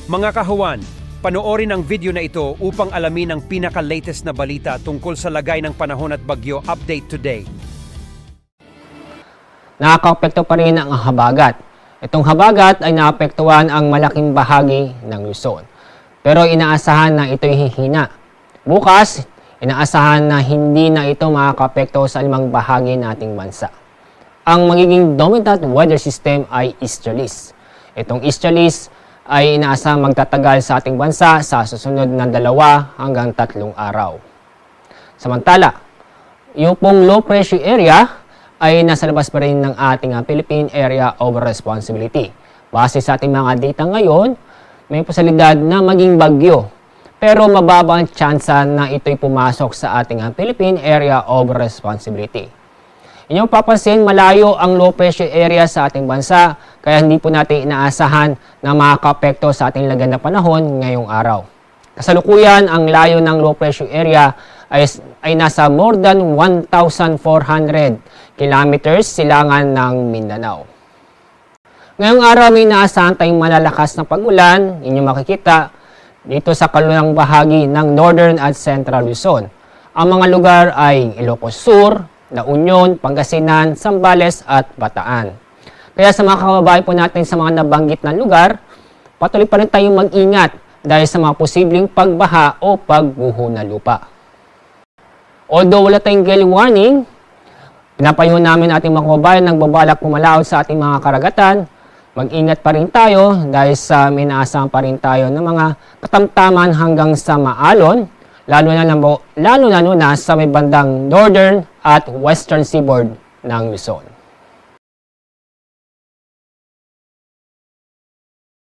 Mga kahuwan, panoorin ang video na ito upang alamin ang pinaka-latest na balita tungkol sa lagay ng panahon at bagyo update today. Nakakaapekto pa rin ang habagat. Itong habagat ay naapektuhan ang malaking bahagi ng Luzon. Pero inaasahan na ito'y hihina. Bukas, inaasahan na hindi na ito makakaapekto sa limang bahagi nating bansa. Ang magiging dominant weather system ay easterlies. Itong easterlies ay inaasahang magtatagal sa ating bansa sa susunod na 2 hanggang 3 araw. Samantala, yung pong low pressure area ay nasa labas pa rin ng ating Philippine Area of Responsibility. Base sa ating mga data ngayon, may posibilidad na maging bagyo. Pero mababa ang tsansa na ito'y pumasok sa ating Philippine Area of Responsibility. Inyong papansin, malayo ang low pressure area sa ating bansa, kaya hindi po natin inaasahan na makakaapekto sa ating lagay na panahon ngayong araw. Kasalukuyan, ang layo ng low pressure area ay nasa more than 1,400 kilometers silangan ng Mindanao. Ngayong araw may inaasahan tayong malalakas na pag-ulan, inyong makikita dito sa kalulang bahagi ng Northern at Central Luzon. Ang mga lugar ay Ilocos Sur, La Union, Pangasinan, Zambales at Bataan. Kaya sa mga kababayan po natin sa mga nabanggit na lugar, patuloy pa rin tayong mag-ingat dahil sa mga posibleng pagbaha o pagguho na lupa. Although wala tayong gale warning, pinapayuhan namin ating mga kababayan nang babalak pumalaot sa ating mga karagatan. Mag-ingat pa rin tayo dahil sa minaasahan pa rin tayo ng mga katamtaman hanggang sa maalon, lalo na sa may bandang northern at western seaboard ng Luzon.